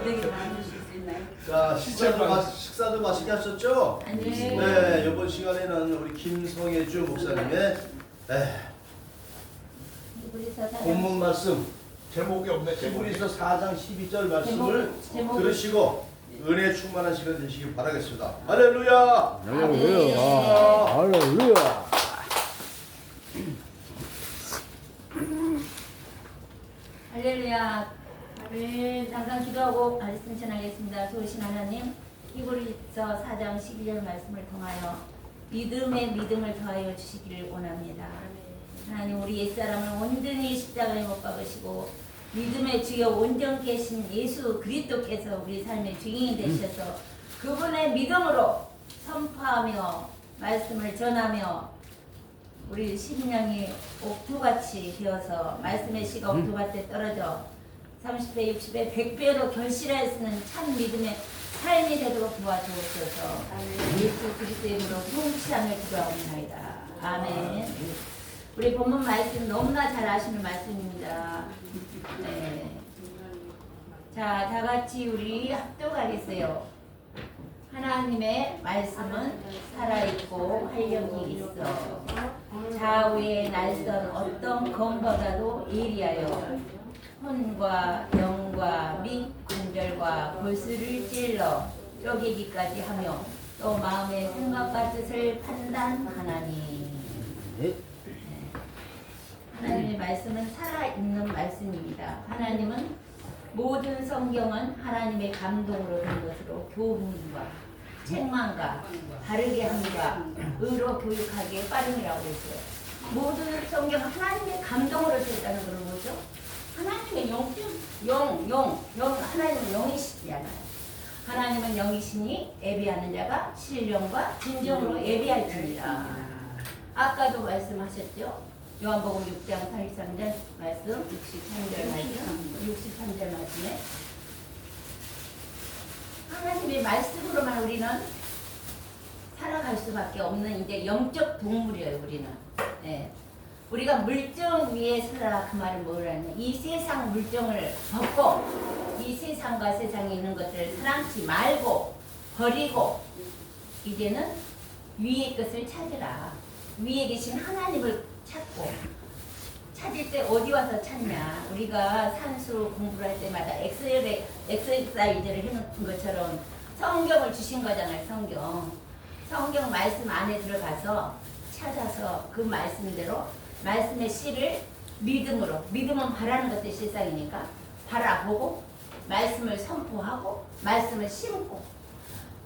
고데기 나눠주실 수 있나요? 자, 식사도 맛있게 하셨죠? 네, 이번 시간에는 우리 김성애주 목사님의 본문 말씀 제목이 없네. 히브리서 4장 12절 말씀을 들으시고 은혜 충만한 시간 되시길 바라겠습니다. 할렐루야! 할렐루야. 할렐루야. 할렐루야. 잠깐 기도하고 말씀 전하겠습니다. 좋으신 하나님, 히브리서 4장 12절 말씀을 통하여 믿음의 믿음을 더하여 주시기를 원합니다. 하나님, 우리 옛사람을 온전히 십자가에 못 박으시고 믿음의 주여 온전케 하신 예수 그리스도께서 우리 삶의 주인이 되셔서 그분의 믿음으로 선포하며 말씀을 전하며 우리 심령이 옥토같이 되어서 말씀의 씨가 옥토밭에 떨어져 30배, 60배, 100배로 결실할 수 있는 참 믿음의 삶이 되도록 도와주옵소서. 예수 그리스도의 이름으로 통치함을 기도하옵나이다. 아멘. 우리 본문 말씀 너무나 잘 아시는 말씀입니다. 네. 자, 다 같이 우리 합독하겠어요. 하나님의 말씀은 살아있고 활력이 있어 좌우의 날선 어떤 검보다도 예리하여 혼과 영과 및 관절과 골수를 찔러 쪼개기까지 하며 또 마음의 생각과 뜻을 판단하나니. 하나님의 말씀은 살아있는 말씀입니다. 하나님은 모든 성경은 하나님의 감동으로 된 것으로 교훈과 책망과 바르게 함과 의로 교육하기에 빠름이라고 했어요. 모든 성경 하나님의 감동으로 되었다는 건 뭐죠? 하나님의 하나님은 영이시잖아요. 하나님은 영이시니 예비하는 자가 신령과 진정으로 예비할지니라. 아까도 말씀하셨죠? 요한복음 6장 43절 말씀, 63절 말씀, 63절 말씀에 하나님의 말씀으로만 우리는 살아갈 수밖에 없는 이제 영적 동물이에요. 우리는. 네. 우리가 물정 위에 서라 그 말은 뭐라냐? 이 세상 물정을 벗고 이 세상과 세상에 있는 것들을 사랑치 말고 버리고 이제는 위의 것을 찾으라. 위에 계신 하나님을 찾고 찾을 때 어디 와서 찾냐? 우리가 산수 공부를 할 때마다 엑서사이즈를 해놓은 것처럼 성경을 주신 거잖아요. 성경 말씀 안에 들어가서 찾아서 그 말씀대로 말씀의 씨를 믿음으로, 믿음은 바라는 것들이 실상이니까 바라보고 말씀을 선포하고 말씀을 심고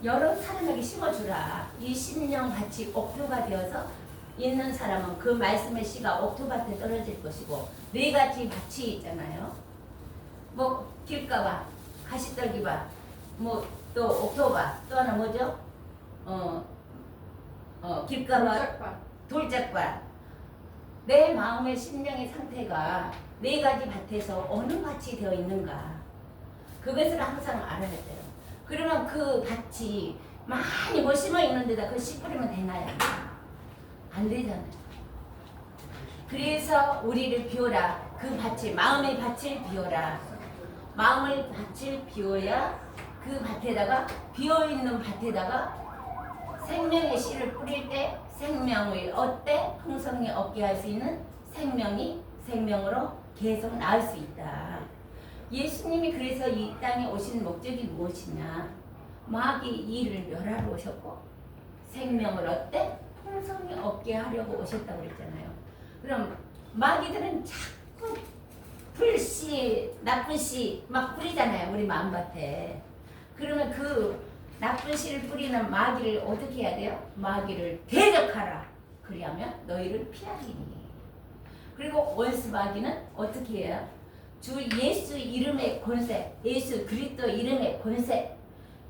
여러 사람에게 심어주라. 이 심령같이 옥토가 되어서 있는 사람은 그 말씀의 씨가 옥토밭에 떨어질 것이고 네 가지 밭이 있잖아요. 뭐 길가밭, 가시떨기밭, 뭐 또 옥토밭, 또 하나 뭐죠? 길가밭, 돌짝밭. 내 마음의 심령의 상태가 네 가지 밭에서 어느 밭이 되어 있는가 그것을 항상 알아야 돼요. 그러면 그 밭이 많이 뭐 심어 있는 데다 그거 씨 뿌리면 되나요? 안 되잖아요. 그래서 우리를 비워라. 그 밭을, 마음의 밭을 비워라. 마음의 밭을 비워야 그 밭에다가, 비어있는 밭에다가 생명의 씨를 뿌릴 때 생명을 얻되 풍성히 얻게 할 수 있는 생명으로 계속 나을 수 있다. 예수님이 그래서 이 땅에 오신 목적이 무엇이냐? 마귀 이를 멸하러 오셨고 생명을 얻되 풍성히 얻게 하려고 오셨다고 그랬잖아요. 그럼 마귀들은 자꾸 불씨, 나쁜 씨 막 뿌리잖아요. 우리 마음밭에. 그러면 그 나쁜 씨를 뿌리는 마귀를 어떻게 해야 돼요? 마귀를 대적하라. 그리하면 너희를 피하리니. 그리고 원수 마귀는 어떻게 해요? 주 예수 이름의 권세, 예수 그리스도 이름의 권세,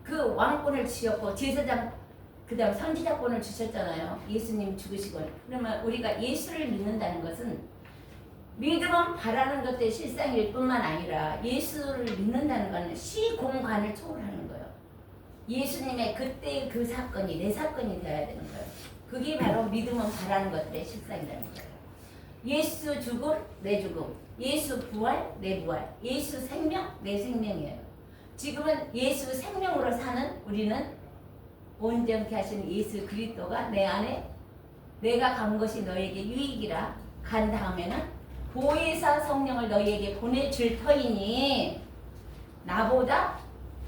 그 왕권을 주셨고 제사장 그 다음 선지자권을 주셨잖아요. 예수님 죽으시고. 그러면 우리가 예수를 믿는다는 것은 믿음은 바라는 것들의 실상일 뿐만 아니라 예수를 믿는다는 것은 시공간을 초월하는 거예요. 예수님의 그때의 그 사건이 내 사건이 되어야 되는 거예요. 그게 바로 믿음은 바라는 것들의 실상이라는 거예요. 예수 죽음, 내 죽음. 예수 부활, 내 부활. 예수 생명, 내 생명이에요. 지금은 예수 생명으로 사는 우리는 온전케 하신 예수 그리스도가 내 안에 내가 간 것이 너에게 유익이라 간 다음에는 보혜사 성령을 너희에게 보내줄 터이니 나보다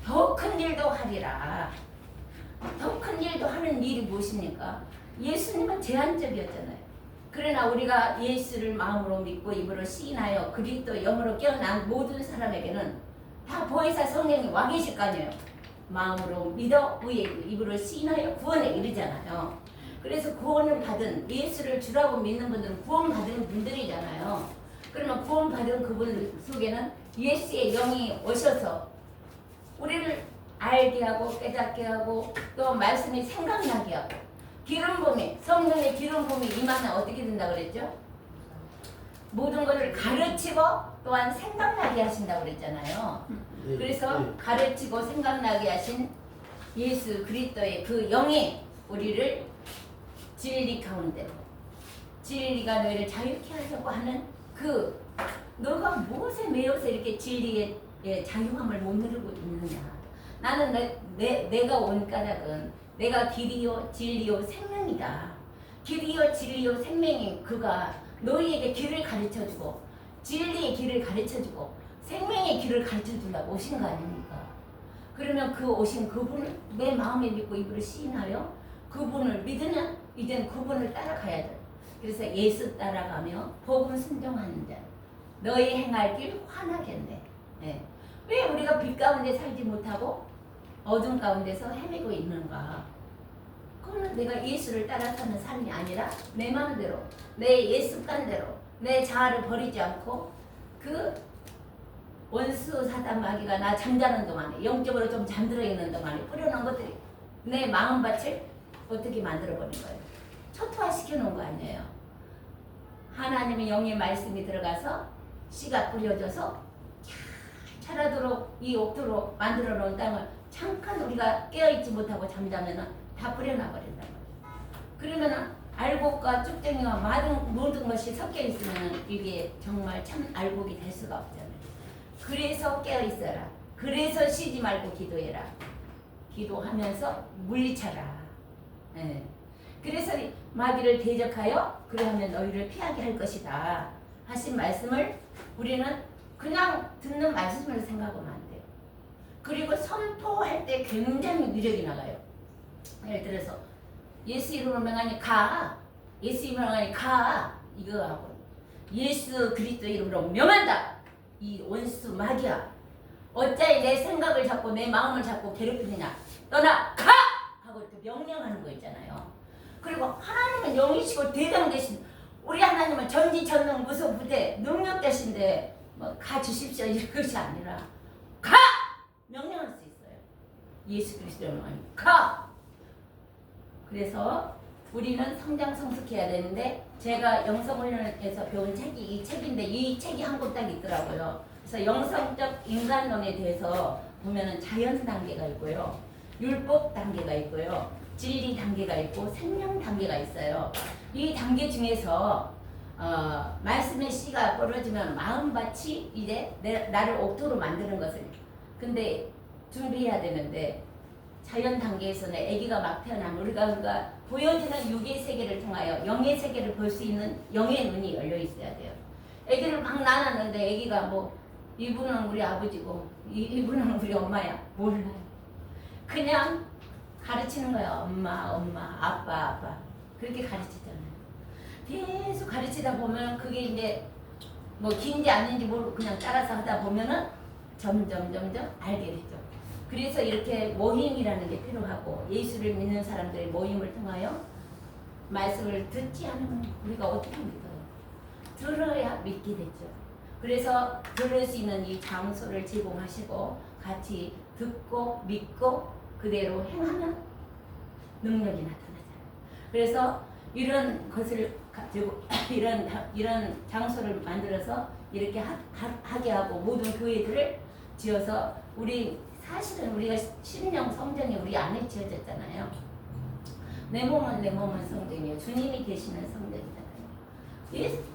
더 큰 일도 하리라. 더 큰 일도 하는 일이 무엇입니까? 예수님은 제한적이었잖아요. 그러나 우리가 예수를 마음으로 믿고 입으로 시인하여 그리스도 영으로 깨어난 모든 사람에게는 다 보혜사 성령이 와 계실 거 아니에요. 마음으로 믿어 입으로 시인하여 구원에 이르잖아요. 그래서 구원을 받은 예수를 주라고 믿는 분들은 구원 받은 분들이잖아요. 그러면 구원 받은 그분 속에는 예수의 영이 오셔서 우리를 알게 하고 깨닫게 하고 또 말씀이 생각나게 하고 기름 부음이 성령의 기름 부음이 임하면 어떻게 된다 그랬죠? 모든 것을 가르치고 또한 생각나게 하신다고 그랬잖아요. 그래서 가르치고 생각나게 하신 예수 그리스도의 그 영이 우리를 진리 가운데 진리가 너희를 자유케 하려고 하는 그 너가 무엇에 매여서 이렇게 진리의 자유함을 못 누리고 있느냐. 나는 내가 온 까닭은 내가 길이요 진리요 생명이다. 길이요 진리요 생명이 그가 너희에게 길을 가르쳐주고 진리의 길을 가르쳐주고 생명의 길을 가르쳐주려고 오신 거 아닙니까? 그러면 그 오신 그분을 내 마음에 믿고 입으로 시인하여 그분을 믿으면 이젠 그분을 따라가야 돼. 그래서 예수 따라가며 복음 순종하는 자 너희 행할 길 환하겠네. 네. 왜 우리가 빛 가운데 살지 못하고 어둠 가운데서 헤매고 있는가? 그거는 내가 예수를 따라 사는 삶이 아니라 내 마음대로 내 예습관대로 내 자아를 버리지 않고 그 원수 사단 마귀가 나 잠자는 동안에 영적으로 좀 잠들어 있는 동안에 뿌려놓은 것들이 내 마음밭을 어떻게 만들어버린 거예요? 초토화시켜 놓은 거 아니에요. 하나님의 영의 말씀이 들어가서 씨가 뿌려져서 자라도록 이 옥토로 만들어 놓은 땅을 잠깐 우리가 깨어있지 못하고 잠자면 다 뿌려놔 버린단 말이에요. 그러면 알곡과 쭉정이와 모든 것이 섞여 있으면 이게 정말 참 알곡이 될 수가 없잖아요. 그래서 깨어있어라. 그래서 쉬지 말고 기도해라. 기도하면서 물리쳐라. 네. 그래서 마귀를 대적하여 그러하면 너희를 피하게 할 것이다 하신 말씀을 우리는 그냥 듣는 말씀을 생각하면 안 돼요. 그리고 선포할 때 굉장히 위력이 나가요. 예를 들어서 예수 이름으로 명하니 가. 예수 이름으로 명하니 가. 이거 하고 예수 그리스도 이름으로 명한다. 이 원수 마귀야. 어찌 내 생각을 잡고 내 마음을 잡고 괴롭히느냐. 떠나 가! 하고 이렇게 명령하는 거 있잖아요. 그리고 하나님은 영이시고 대장 되신 우리 하나님은 전지전능 무소부대 능력 되신데 뭐 가주십시오 이것이 아니라 가! 명령할 수 있어요. 예수 그리스도는 가! 그래서 우리는 성장 성숙해야 되는데 제가 영성훈련에서 배운 책이 이 책인데 이 책이 한 권 딱 있더라고요. 그래서 영성적 인간론에 대해서 보면은 자연 단계가 있고요. 율법 단계가 있고요. 진리 단계가 있고 생명 단계가 있어요. 이 단계 중에서 말씀의 씨가 벌어지면 마음밭이 이제 나를 옥토로 만드는 것을 근데 준비해야 되는데 자연 단계에서는 아기가 막 태어나면 우리가 보여지는 육의 세계를 통하여 영의 세계를 볼 수 있는 영의 눈이 열려 있어야 돼요. 아기를 막 낳았는데 아기가 뭐 이분은 우리 아버지고 이분은 우리 엄마야 몰라요. 그냥 가르치는 거야. 엄마 아빠 그렇게 가르치잖아요. 계속 가르치다 보면 그게 이제 뭐 긴지 아닌지 모르고 그냥 따라서 하다 보면은 점점 알게 되죠. 그래서 이렇게 모임이라는 게 필요하고 예수를 믿는 사람들의 모임을 통하여 말씀을 듣지 않으면 우리가 어떻게 믿어요? 들어야 믿게 되죠. 그래서 들을 수 있는 이 장소를 제공하시고 같이 듣고 믿고 그대로 행하면 능력이 나타나잖아요. 그래서 이런 것을 가지고 이런 장소를 만들어서 이렇게 하게 하고 모든 교회들을 지어서 사실은 우리가 신령 성전이 우리 안에 지어졌잖아요. 내 몸은 성전이에요. 주님이 계시는 성전이잖아요.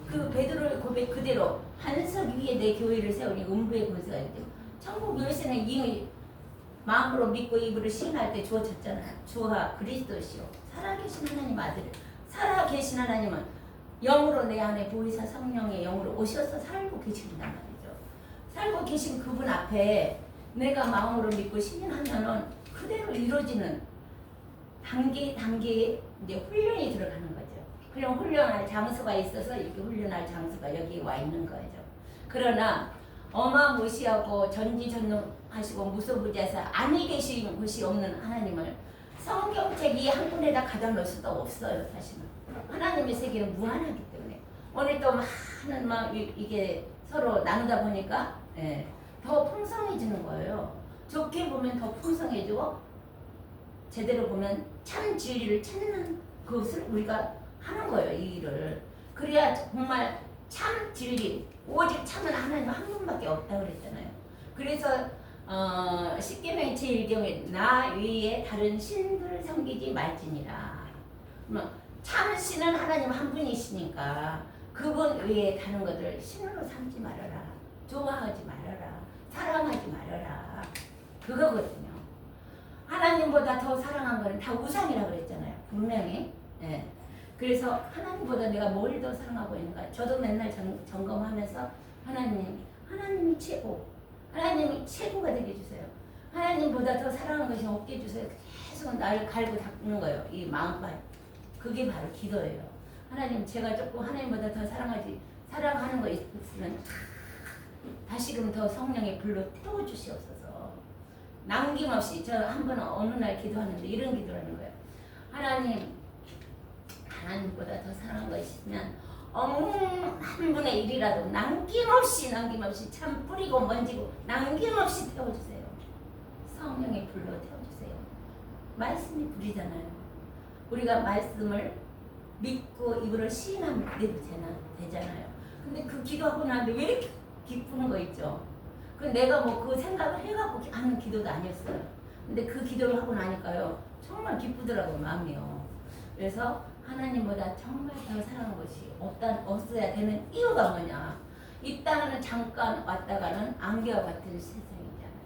그 베드로의 고백 그대로 반석 위에 내 교회를 세우니 음부의 권세가 있대요. 천국 열쇠는 이미 마음으로 믿고 입으로 시인할 때 주어졌잖아요. 주와 그리스도시요 살아계신 하나님 아들. 살아계신 하나님은 영으로 내 안에 보이사 성령의 영으로 오셔서 살고 계신단 말이죠. 살고 계신 그분 앞에 내가 마음으로 믿고 신인하면은 그대로 이루어지는 단계에 이제 훈련이 들어가는 거죠. 그럼 훈련할 장소가 있어서 이렇게 훈련할 장소가 여기 와 있는 거죠. 그러나 어마무시하고 전지전능하시고 무소부지하사 아니 계신 곳이 없는 하나님을 성경책 이 한 군데다 가다 놓을 수도 없어요. 사실은 하나님의 세계는 무한하기 때문에 오늘 또 많은 막 이게 서로 나누다 보니까 더 풍성해지는 거예요. 좋게 보면 더 풍성해지고 제대로 보면 참 진리를 찾는 그것을 우리가 하는 거예요. 이 일을. 그래야 정말 참 진리 오직 참은 하나님 한 분밖에 없다고 그랬잖아요. 그래서 십계명 제1경에 나 외에 다른 신들을 섬기지 말지니라. 참 신은 하나님 한 분이시니까 그분 외에 다른 것들 신으로 삼지 말아라. 좋아하지 말아라. 사랑하지 말아라. 그거거든요. 하나님보다 더 사랑한 거는 다 우상이라고 그랬잖아요. 분명히. 그래서 하나님보다 내가 뭘 더 사랑하고 있는가. 저도 맨날 점검하면서 하나님이 최고. 하나님이 최고가 되게 해주세요. 하나님보다 더 사랑하는 것이 없게 해주세요. 계속 나를 갈고 닦는 거예요. 이 마음발. 그게 바로 기도예요. 하나님 제가 조금 하나님보다 더 사랑하는 거 있으면 다시금 더 성령의 불로 태워주시옵소서. 남김없이 저 한 번 어느 날 기도하는데 이런 기도를 하는 거예요. 하나님보다 더 사랑한 거 있으면 한 분의 1이라도 남김없이 참 뿌리고 먼지고 남김없이 태워주세요. 성령의 불로 태워주세요. 말씀이 불이잖아요. 우리가 말씀을 믿고 입으로 시인하면 그대로 되잖아요. 근데 그 기도하고 나는데 왜 이렇게 기쁘는 거 있죠? 그 내가 뭐 그 생각을 해갖고 하는 기도도 아니었어요. 근데 그 기도를 하고 나니까요 정말 기쁘더라고요. 마음이요. 그래서 하나님보다 정말 더 사랑하는 것이 없어야 되는 이유가 뭐냐. 이 땅은 잠깐 왔다가는 안개와 같은 세상이잖아요.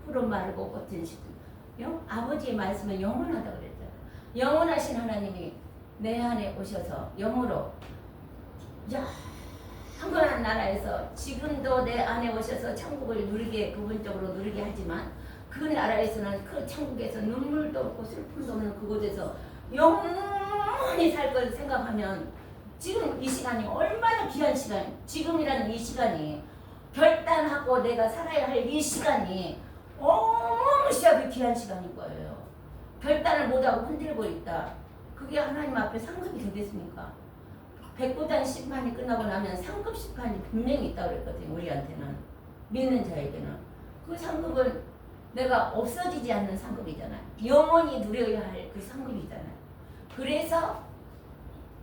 푸른 마르고 꽃은 시든 아버지의 말씀은 영원하다고 그랬잖아요. 영원하신 하나님이 내 안에 오셔서 영으로 영원한 나라에서 지금도 내 안에 오셔서 천국을 누리게 부분적으로 누리게 하지만 그 나라에서는 그 천국에서 눈물도 없고 슬픔도 없는 그곳에서 영원히 살 걸 생각하면 지금 이 시간이 얼마나 귀한 시간, 지금이라는 이 시간이 결단하고 내가 살아야 할 이 시간이 어마무시하게 귀한 시간인 거예요. 결단을 못하고 흔들고 있다. 그게 하나님 앞에 상급이 되겠습니까? 백보단 심판이 끝나고 나면 상급 심판이 분명히 있다고 그랬거든요. 우리한테는. 믿는 자에게는. 그 상급은 내가 없어지지 않는 상급이잖아요. 영원히 누려야 할 그 상급이잖아요. 그래서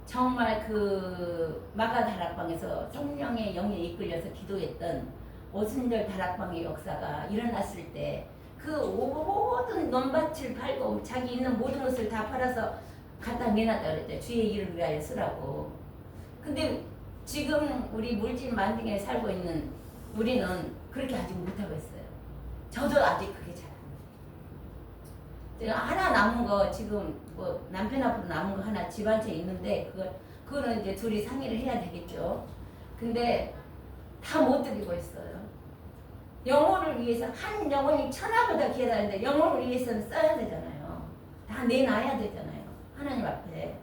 정말 그 마가 다락방에서 성령의 영에 이끌려서 기도했던 오순절 다락방의 역사가 일어났을 때 그 모든 논밭을 팔고 자기 있는 모든 것을 다 팔아서 갖다 내놨다 그랬죠. 주의 일을 위하여 쓰라고. 근데 지금 우리 물질 만등에 살고 있는 우리는 그렇게 아직 못하고 있어요. 저도 아직 그게 잘 안 돼요. 제가 하나 남은 거 지금 뭐 남편 앞으로 남은 거 하나 집 한 채 있는데 그거는 이제 둘이 상의를 해야 되겠죠. 근데 다 못 드리고 있어요. 영혼을 위해서 한 영혼이 천하보다 귀하다는데 영혼을 위해서는 써야 되잖아요. 다 내놔야 되잖아요. 하나님 앞에.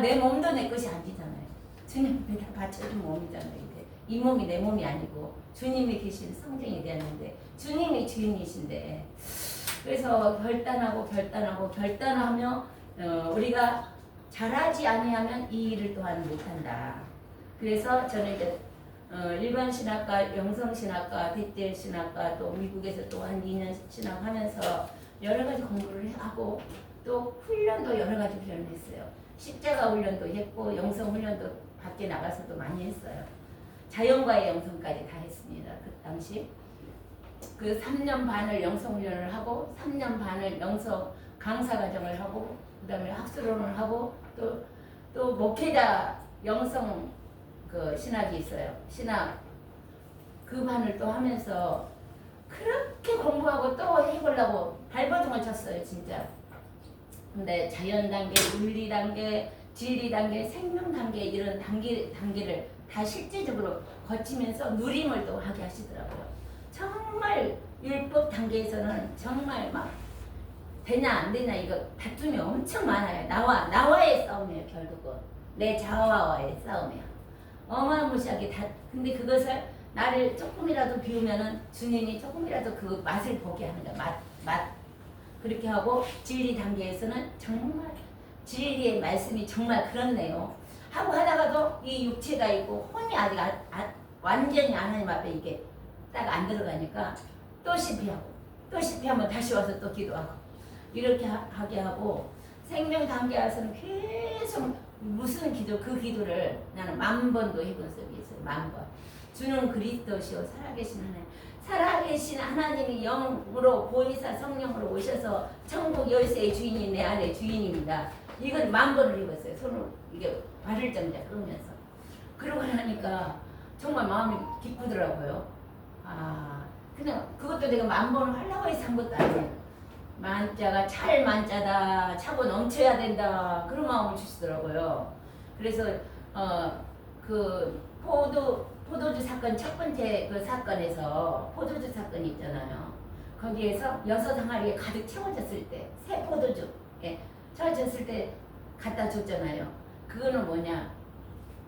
내 몸도 내 것이 아니잖아요. 주님 앞에 다 바쳐준 몸이잖아요. 이게. 이 몸이 내 몸이 아니고 주님이 계신 성전이 되었는데 주님이 주인이신데 그래서 결단하며 우리가 잘하지 아니하면 이 일을 또한 못한다. 그래서 저는 이제 일반 신학과, 영성 신학과, 백제 신학과 또 미국에서 또 한 2년 신학하면서 여러 가지 공부를 하고 또 훈련도 여러 가지 훈련을 했어요. 십자가 훈련도 했고 영성 훈련도 밖에 나가서도 많이 했어요. 자연과의 영성까지 다 했습니다. 그 당시 그 3년 반을 영성 훈련을 하고 3년 반을 영성 강사 과정을 하고 그다음에 학술론을 하고 또 목회자 영성 그 신학이 있어요. 신학 그 반을 또 하면서 그렇게 공부하고 또 해볼 해보려고 발버둥을 쳤어요 진짜. 근데 자연 단계, 윤리 단계, 진리 단계, 생명 단계 이런 단계를 다 실제적으로 거치면서 누림을 또 하게 하시더라고요. 정말 율법 단계에서는 정말 막 되냐 안 되냐 이거 다툼이 엄청 많아요. 나와의 싸움이에요. 결국은 내 자아와의 싸움이야. 어마무시하게 다. 근데 그것을 나를 조금이라도 비우면은 주님이 조금이라도 그 맛을 보게 하는 거야. 맛. 그렇게 하고 진리 단계에서는 정말 진리의 말씀이 정말 그렇네요. 하고 하다가도 이 육체가 있고 혼이 아직 완전히 하나님 앞에 이게 딱 안 들어가니까 또 실패하고 또 실패하면 다시 와서 또 기도하고 이렇게 하게 하고 생명 단계 와서는 계속 무슨 기도 그 기도를 나는 10,000번도 해본 적이 있어요. 10,000번. 주는 그리스도시요 살아계신 하나님. 살아계신 하나님이 영으로 보이사 성령으로 오셔서 천국 열쇠의 주인이 내 안에 주인입니다. 이걸 10,000번을 읽었어요. 손으로 이게 발을 정자 그러면서. 그러고 나니까 정말 마음이 기쁘더라고요. 그냥 그것도 내가 10,000번을 하려고 해서 한 것도 아니에요. 만자가 찰 만자다. 차고 넘쳐야 된다. 그런 마음을 주시더라고요. 그래서 그 포도주 사건 첫 번째 그 사건에서 포도주 사건이 있잖아요. 거기에서 6 항아리에 가득 채워졌을 때 새 포도주 채워졌을 때 갖다 줬잖아요. 그거는 뭐냐?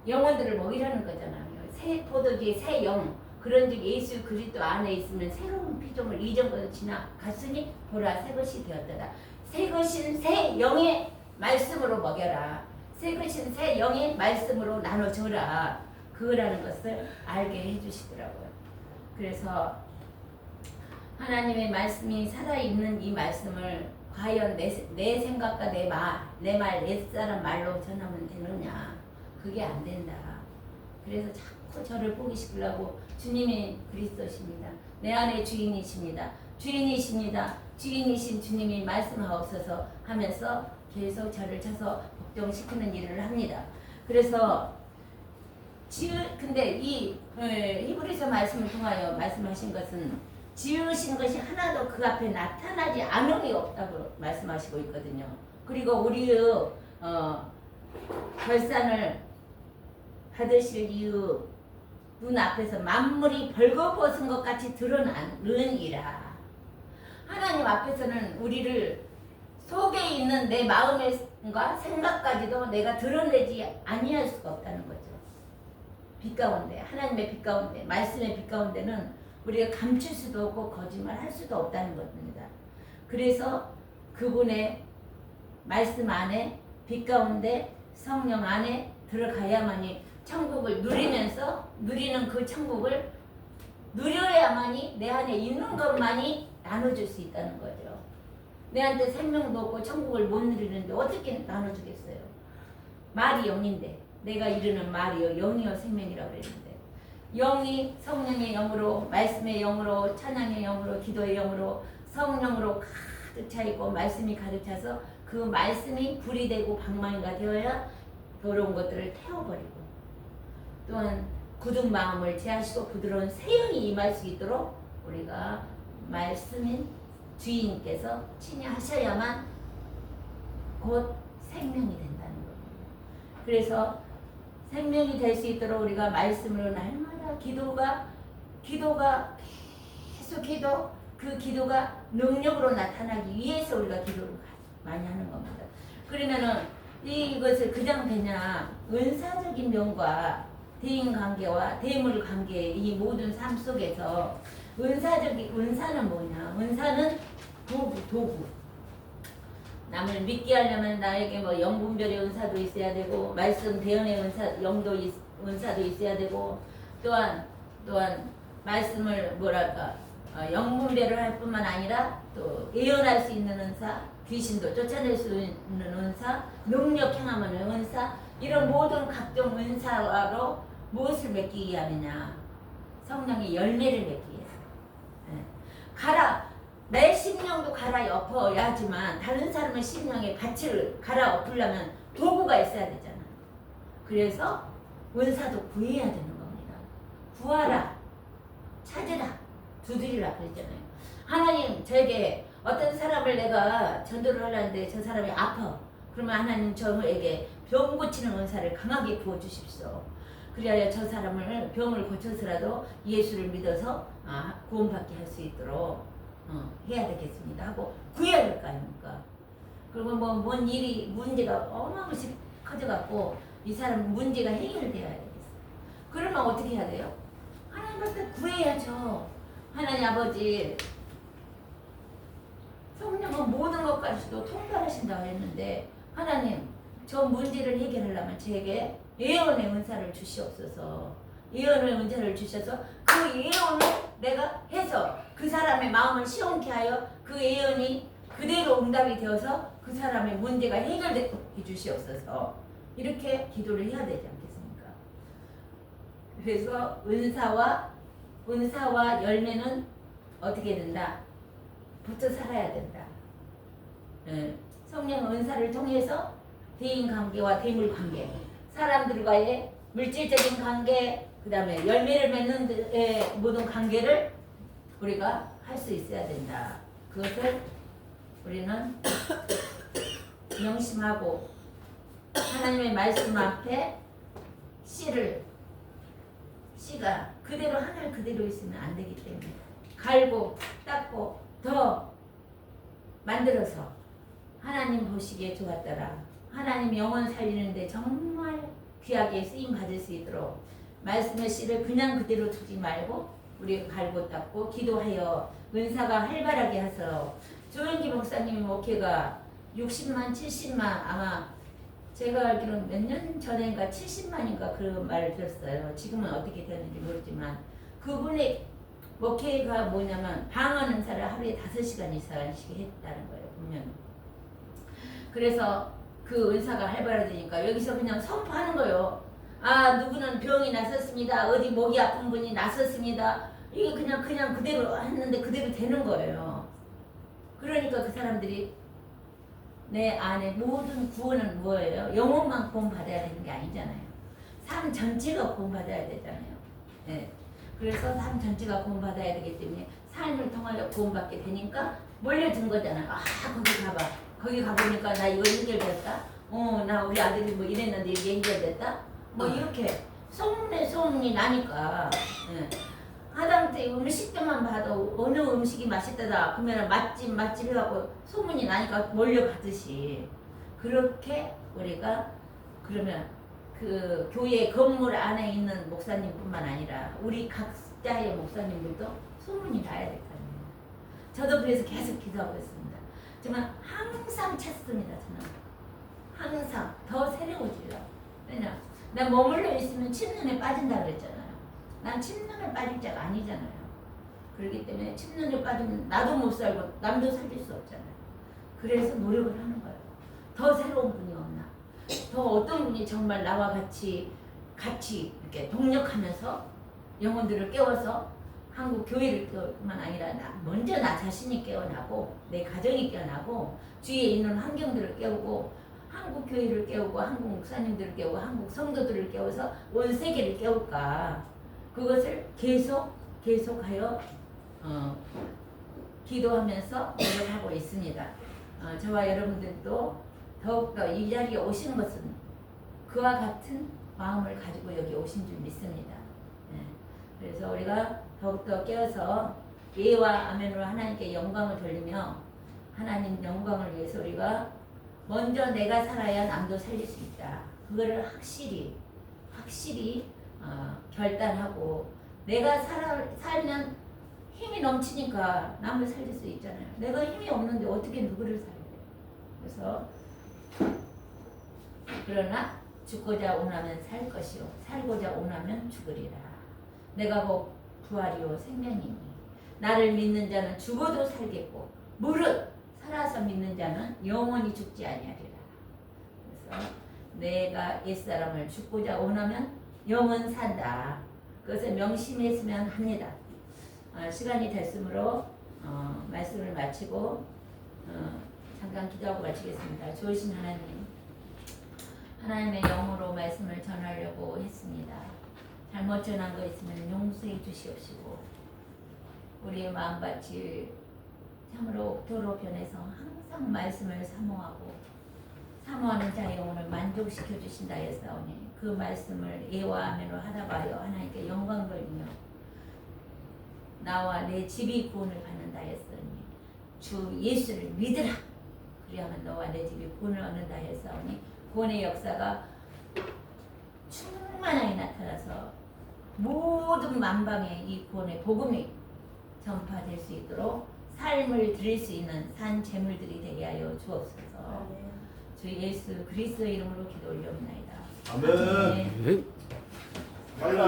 영혼들을 먹이라는 거잖아요. 새 포도주의 새 영. 그런즉 예수 그리스도 안에 있으면 새로운 피조물 이전보다 지나갔으니 보라 새 것이 되었더라. 새 것인 새 영의 말씀으로 먹여라. 새 것인 새 영의 말씀으로 나눠줘라. 그거라는 것을 알게 해주시더라고요. 그래서 하나님의 말씀이 살아있는 이 말씀을 과연 내 생각과 내 사람 말로 전하면 되느냐. 그게 안 된다. 그래서 자꾸 저를 포기시키려고 주님이 그리스도십니다. 내 안에 주인이십니다. 주인이신 주님이 말씀하옵소서 하면서 계속 저를 쳐서 걱정시키는 일을 합니다. 그래서 근데 이 히브리서 말씀을 통하여 말씀하신 것은 지으신 것이 하나도 그 앞에 나타나지 않음이 없다고 말씀하시고 있거든요. 그리고 우리의 결산을 받으실 이유 눈앞에서 만물이 벌거벗은 것 같이 드러나느니라. 하나님 앞에서는 우리를 속에 있는 내 마음과 생각까지도 내가 드러내지 아니할 수가 없다는 거죠. 빛 가운데, 하나님의 빛 가운데, 말씀의 빛 가운데는 우리가 감출 수도 없고 거짓말할 수도 없다는 겁니다. 그래서 그분의 말씀 안에 빛 가운데 성령 안에 들어가야만이 천국을 누리면서 누리는 그 천국을 누려야만이 내 안에 있는 것만이 나눠줄 수 있다는 거죠. 내한테 생명도 없고 천국을 못 누리는데 어떻게 나눠주겠어요? 말이 영인데 내가 이르는 말이요 영이요 생명이라고 그랬는데 영이 성령의 영으로 말씀의 영으로 찬양의 영으로 기도의 영으로 성령으로 가득 차 있고 말씀이 가득 차서 그 말씀이 불이 되고 방망이가 되어야 더러운 것들을 태워버리고 또한 굳은 마음을 제하시고 부드러운 새 영이 임할 수 있도록 우리가 말씀인 주인께서 친히하셔야만 곧 생명이 된다는 겁니다. 그래서 생명이 될 수 있도록 우리가 말씀으로 날마다 기도가 계속해도 그 기도가 능력으로 나타나기 위해서 우리가 기도를 많이 하는 겁니다. 그러면은 이것을 그냥 되냐 은사적인 면과 대인관계와 대물관계 이 모든 삶 속에서 은사는 뭐냐? 은사는 도구. 남을 믿게 하려면 나에게 뭐 영분별의 은사도 있어야 되고 말씀 대언의 은사도 있어야 되고 또한 말씀을 영분별을 할 뿐만 아니라 또 예언할 수 있는 은사, 귀신도 쫓아낼 수 있는 은사, 능력 행하는 은사 이런 모든 각종 은사로 무엇을 맺기 위함이냐? 성령의 열매를 맺기 위해서. 내 심령도 갈아엎어야지만 다른 사람의 심령의 가치를 갈아엎으려면 도구가 있어야 되잖아. 그래서 은사도 구해야 되는 겁니다. 구하라, 찾으라, 두드리라 그랬잖아요. 하나님 저에게 어떤 사람을 내가 전도를 하려는데 저 사람이 아파. 그러면 하나님 저에게 병 고치는 은사를 강하게 부어 주십시오. 그래야 저 사람을 병을 고쳐서라도 예수를 믿어서 구원받게 할 수 있도록 해야 되겠습니다 하고 구해야 될 거 아닙니까? 그리고 뭐 뭔 일이 문제가 어마무시 커져갖고 이 사람 문제가 해결돼야 되겠어요. 그러면 어떻게 해야 돼요? 하나님한테 구해야죠. 하나님 아버지, 성령은 모든 것까지도 통달하신다고 했는데 하나님 저 문제를 해결하려면 저에게 예언의 은사를 주시옵소서. 예언의 은사를 주셔서 그 예언을 내가 해서 그 사람의 마음을 시원케 하여 그 예언이 그대로 응답이 되어서 그 사람의 문제가 해결되게 주시옵소서. 이렇게 기도를 해야 되지 않겠습니까? 그래서 은사와 열매는 어떻게 된다? 붙어 살아야 된다. 성령 은사를 통해서 대인 관계와 대물 관계, 사람들과의 물질적인 관계, 그 다음에 열매를 맺는 데의 모든 관계를 우리가 할 수 있어야 된다. 그것을 우리는 명심하고 하나님의 말씀 앞에 씨가 그대로 하늘 그대로 있으면 안 되기 때문에 갈고 닦고 더 만들어서 하나님 보시기에 좋았더라. 하나님 영혼 살리는데 정말 귀하게 쓰임 받을 수 있도록 말씀의 씨를 그냥 그대로 두지 말고 우리 갈고 닦고 기도하여 은사가 활발하게 하서 조영기 목사님 목회가 60만 70만 아마 제가 알기로는 몇 년 전인가 70만인가 그런 말을 들었어요. 지금은 어떻게 되는지 모르지만 그분의 목회가 뭐냐면 방언 은사를 하루에 5시간 이상씩 했다는 거예요. 분명히. 그래서 그 은사가 활발해지니까 여기서 그냥 선포하는 거예요. 누구는 병이 났었습니다. 어디 목이 아픈 분이 났었습니다. 이게 그냥 그대로 했는데 그대로 되는 거예요. 그러니까 그 사람들이 내 안에 모든 구원은 뭐예요? 영혼만 구원받아야 되는 게 아니잖아요. 삶 전체가 구원받아야 되잖아요. 네. 그래서 삶 전체가 구원받아야 되기 때문에 삶을 통하여 구원받게 되니까 몰려든 거잖아요. 거기 가봐. 거기 가보니까 나 이거 해결됐다. 나 우리 아들이 뭐 이랬는데 이게 해결됐다. 뭐 이렇게 소문이 나니까. 네. 하다못해 음식들만 봐도 어느 음식이 맛있다다 그러면 맛집 해갖고 소문이 나니까 몰려가듯이 그렇게 우리가 그러면 그 교회 건물 안에 있는 목사님뿐만 아니라 우리 각자의 목사님들도 소문이 나야 될 거 아니에요. 저도 그래서 계속 기도하고 있습니다. 정말 항상 찾습니다. 저는 항상 더 새로워지려. 왜냐 나 머물러 있으면 침눈에 빠진다 그랬잖아요. 난 침눈에 빠질 자가 아니잖아요. 그렇기 때문에 침눈에 빠지면 나도 못 살고 남도 살릴 수 없잖아요. 그래서 노력을 하는 거예요. 더 새로운 분이 없나? 더 어떤 분이 정말 나와 같이 이렇게 동력하면서 영혼들을 깨워서 한국 교회를 깨우뿐만 아니라 먼저 나 자신이 깨어나고 내 가정이 깨어나고 주위에 있는 환경들을 깨우고 한국 교회를 깨우고 한국 목사님들을 깨우고 한국 성도들을 깨워서 온 세계를 깨울까? 그것을 계속하여 기도하면서 노력하고 있습니다. 저와 여러분들도 더욱더 이 자리에 오신 것은 그와 같은 마음을 가지고 여기 오신 줄 믿습니다. 그래서 우리가 더욱더 깨어서 예와 아멘으로 하나님께 영광을 돌리며 하나님 영광을 위해서 우리가 먼저 내가 살아야 남도 살릴 수 있다. 그거를 확실히 결단하고 내가 살면 힘이 넘치니까 남을 살릴 수 있잖아요. 내가 힘이 없는데 어떻게 누구를 살려요? 그래서 그러나 죽고자 원하면 살 것이요 살고자 원하면 죽으리라. 내가 곧 부활이요 생명이니 나를 믿는 자는 죽어도 살겠고 무릇 살아서 믿는 자는 영원히 죽지 아니하리라. 그래서 내가 옛사람을 죽고자 원하면 영원 산다. 그것을 명심했으면 합니다. 시간이 됐으므로 말씀을 마치고 잠깐 기도하고 마치겠습니다. 좋으신 하나님, 하나님의 영으로 말씀을 전하려고 했습니다. 잘못 전한 거 있으면 용서해 주시옵시고 우리의 마음밭이 참으로 도로변에서 항상 말씀을 사모하고 사모하는 자의 영혼을 만족시켜 주신다 했사오니 그 말씀을 예와 아멘으로 하다 봐요 하나님께 영광 돌리며 나와 내 집이 구원을 받는다 했으니 주 예수를 믿으라 그리하면 너와 내 집이 구원을 얻는다 했사오니 구원의 역사가 충만하게 나타나서 모든 만방에 이 구원의 복음이 전파될 수 있도록 삶을 드릴 수 있는 산 제물들이 되게 하여 주옵소서. 주 예수 그리스도의 이름으로 기도 올려옵나이다. 아멘. 네. 아멘.